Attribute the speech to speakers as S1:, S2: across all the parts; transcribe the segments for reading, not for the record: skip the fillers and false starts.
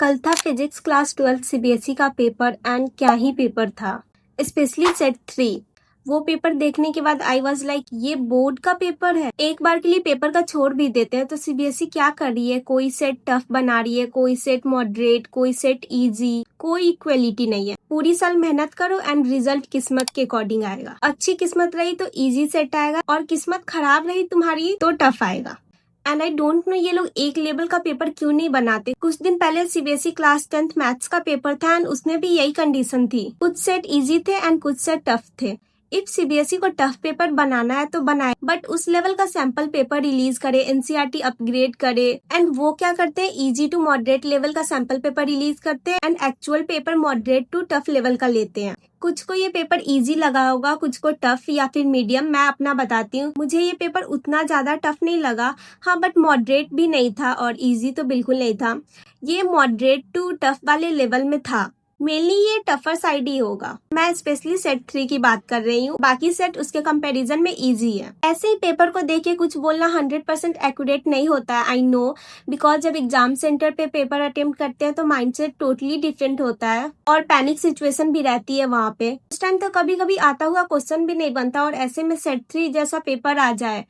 S1: कल था physics class 12 CBSE का पेपर एंड क्या ही पेपर था, स्पेशली सेट 3। वो पेपर देखने के बाद आई वाज लाइक ये बोर्ड का पेपर है। एक बार के लिए पेपर का छोड़ भी देते हैं तो सीबीएसई क्या कर रही है, कोई सेट टफ बना रही है, कोई सेट मॉडरेट, कोई सेट इजी, कोई इक्वलिटी नहीं है। पूरी साल मेहनत करो एंड रिजल्ट किस्मत के अकॉर्डिंग आएगा। अच्छी किस्मत रही तो इजी सेट आएगा और किस्मत खराब रही तुम्हारी तो टफ आएगा। एंड आई डोंट नो ये लोग एक लेवल का पेपर क्यों नहीं बनाते। कुछ दिन पहले सीबीएसई क्लास 10th मैथ्स का पेपर था एंड उसमें भी यही कंडीशन थी। कुछ सेट इजी थे एंड कुछ सेट टफ थे। इफ सीबीएसई को टफ पेपर बनाना है तो बनाए, बट उस लेवल का सैंपल पेपर रिलीज करे, एनसीईआरटी अपग्रेड करे। एंड वो क्या करते हैं, इजी टू मॉडरेट लेवल का सैंपल पेपर रिलीज करते हैं and actual paper moderate to tough level का लेते हैं। कुछ को ये पेपर इजी लगा होगा, कुछ को टफ या फिर मीडियम। मैं अपना बताती हूँ, मुझे ये पेपर उतना ज्यादा टफ नहीं लगा, हाँ, बट मॉडरेट भी नहीं था और इजी तो बिल्कुल नहीं था। ये मॉडरेट टू टफ वाले लेवल में था। मेनली ये टफर साइड ही होगा। मैं स्पेशली सेट 3 की बात कर रही हूँ, बाकी सेट उसके कंपैरिजन में इजी है। ऐसे ही पेपर को देख के कुछ बोलना 100% एक्यूरेट नहीं होता है, आई नो, बिकॉज जब एग्जाम सेंटर पे पेपर अटेम्प्ट करते हैं तो माइंडसेट टोटली डिफरेंट होता है और पैनिक सिचुएशन भी रहती है वहाँ पे। उस टाइम तो कभी कभी आता हुआ क्वेश्चन भी नहीं बनता और ऐसे में सेट 3 जैसा पेपर आ जाए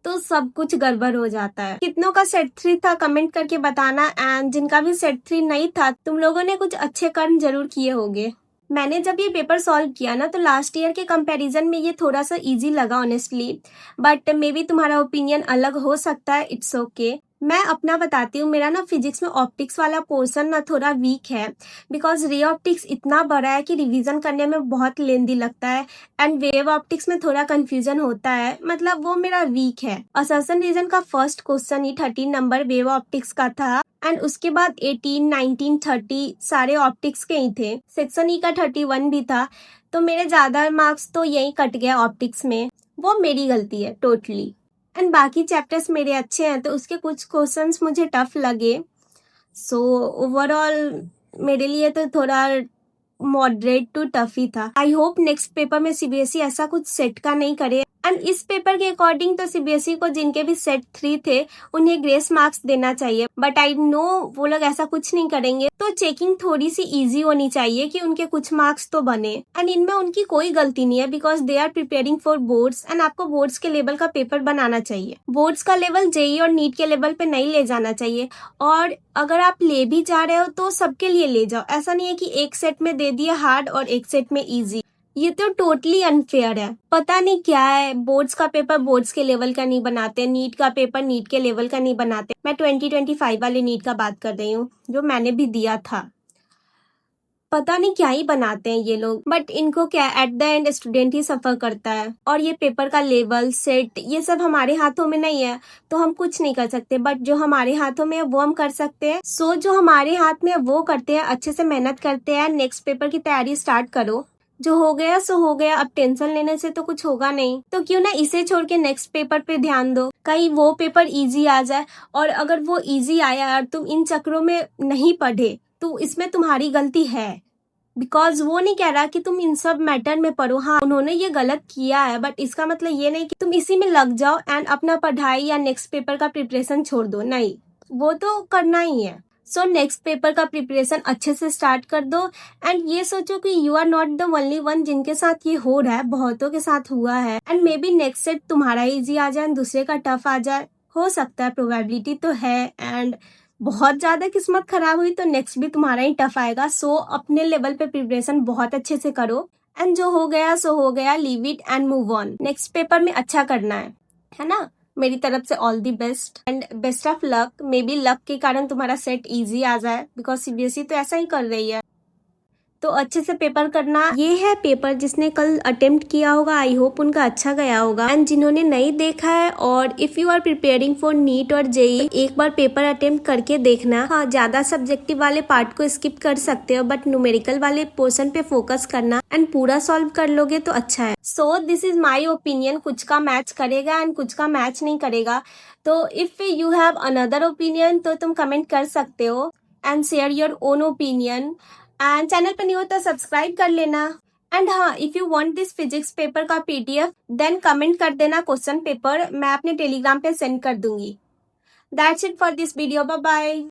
S1: तो सब कुछ गड़बड़ हो जाता है। कितनों का सेट 3 था कमेंट करके बताना, एंड जिनका भी सेट 3 नहीं था तुम लोगों ने कुछ अच्छे कर्म जरूर किए होंगे। मैंने जब ये पेपर सॉल्व किया ना तो लास्ट ईयर के कंपैरिजन में ये थोड़ा सा इजी लगा ऑनेस्टली, बट मे बी तुम्हारा ओपिनियन अलग हो सकता है, इट्स ओके। मैं अपना बताती हूँ, मेरा ना फिजिक्स में ऑप्टिक्स वाला पोर्शन ना थोड़ा वीक है, बिकॉज रे ऑप्टिक्स इतना बड़ा है कि रिवीजन करने में बहुत लेंदी लगता है एंड वेव ऑप्टिक्स में थोड़ा कंफ्यूजन होता है, मतलब वो मेरा वीक है। असर्शन रीजन का फर्स्ट क्वेश्चन ही 13 नंबर वेव ऑप्टिक्स का था एंड उसके बाद 18, 19, 30 सारे ऑप्टिक्स के ही थे। सेक्शन ई का 31 भी था, तो मेरे ज्यादा मार्क्स तो यही कट गया ऑप्टिक्स में। वो मेरी गलती है टोटली। एंड बाकी चैप्टर्स मेरे अच्छे हैं तो उसके कुछ क्वेश्चंस मुझे टफ लगे। सो ओवरऑल मेरे लिए तो थोड़ा मॉडरेट टू टफ ही था। आई होप नेक्स्ट पेपर में सीबीएसई ऐसा कुछ सेट का नहीं करे। एंड इस पेपर के अकॉर्डिंग तो सीबीएसई को जिनके भी सेट 3 थे उन्हें ग्रेस मार्क्स देना चाहिए, बट आई नो वो लोग ऐसा कुछ नहीं करेंगे। तो चेकिंग थोड़ी सी इजी होनी चाहिए कि उनके कुछ मार्क्स तो बने। एंड इनमें उनकी कोई गलती नहीं है, because they are preparing for boards and आपको बोर्ड्स के लेवल का पेपर बनाना चाहिए। बोर्ड्स का लेवल जेईई और नीट के लेवल पे नहीं ले जाना चाहिए, और अगर आप ले भी जा रहे हो तो सबके लिए ले जाओ। ऐसा नहीं है कि एक सेट में दे दिया हार्ड और एक सेट में इजी। ये तो टोटली अनफेयर है। पता नहीं क्या है, बोर्ड्स का पेपर बोर्ड्स के लेवल का नहीं बनाते, नीट का पेपर नीट के लेवल का नहीं बनाते। मैं 2025 वाले नीट का बात कर रही हूँ जो मैंने भी दिया था। पता नहीं क्या ही बनाते हैं ये लोग, बट इनको क्या, एट द एंड स्टूडेंट ही सफर करता है। और ये पेपर का लेवल सेट ये सब हमारे हाथों में नहीं है तो हम कुछ नहीं कर सकते, बट जो हमारे हाथों में है वो हम कर सकते हैं। सो जो हमारे हाथ में है वो करते हैं, अच्छे से मेहनत करते हैं, नेक्स्ट पेपर की तैयारी स्टार्ट करो। जो हो गया सो हो गया, अब टेंशन लेने से तो कुछ होगा नहीं, तो क्यों ना इसे छोड़ के नेक्स्ट पेपर पे ध्यान दो, कहीं वो पेपर इजी आ जाए। और अगर वो इजी आया और तुम इन चक्रों में नहीं पढ़े तो इसमें तुम्हारी गलती है, बिकॉज वो नहीं कह रहा कि तुम इन सब मैटर में पढ़ो। हाँ, उन्होंने ये गलत किया है, बट इसका मतलब ये नहीं कि तुम इसी में लग जाओ एंड अपना पढ़ाई या नेक्स्ट पेपर का प्रिपरेशन छोड़ दो। नहीं, वो तो करना ही है। सो नेक्स्ट पेपर का प्रिपरेशन अच्छे से स्टार्ट कर दो एंड ये सोचो कि you are not the only one जिनके साथ ये हो रहा है, बहुतों के साथ हुआ है। And may be next set तुम्हारा इजी आ जाए, दूसरे का टफ आ जाए, हो सकता है, प्रोबेबिलिटी तो है। एंड बहुत ज्यादा किस्मत खराब हुई तो नेक्स्ट भी तुम्हारा ही टफ आएगा। सो अपने लेवल पे प्रिपरेशन बहुत अच्छे से करो एंड जो हो गया सो हो गया, leave it and move on. Next paper में अच्छा करना है ना। मेरी तरफ से all the best and best of luck. May be luck के कारण तुम्हारा सेट इजी आ जाए, बिकॉज सीबीएसई तो ऐसा ही कर रही है। तो अच्छे से पेपर करना। ये है पेपर जिसने कल अटेम्प्ट किया होगा, आई होप उनका अच्छा गया होगा। एंड जिन्होंने नहीं देखा है, और if you are preparing for NEET और जेईई, एक बार पेपर अटेम्प्ट करके देखना। हाँ, ज्यादा सब्जेक्टिव वाले पार्ट को स्किप कर सकते हो, बट न्यूमेरिकल वाले पोर्शन पे फोकस करना एंड पूरा सॉल्व कर लोगे तो अच्छा है। So this is my opinion. कुछ का मैच करेगा एंड कुछ का मैच नहीं करेगा। तो if you have another opinion तो तुम कमेंट कर सकते हो and share your own opinion. And channel पर नहीं हो तो सब्सक्राइब कर लेना। एंड हाँ, if you want this physics paper का पीडीएफ देन कमेंट कर देना क्वेश्चन पेपर, मैं अपने टेलीग्राम पे सेंड कर दूंगी। That's it for this video, bye bye.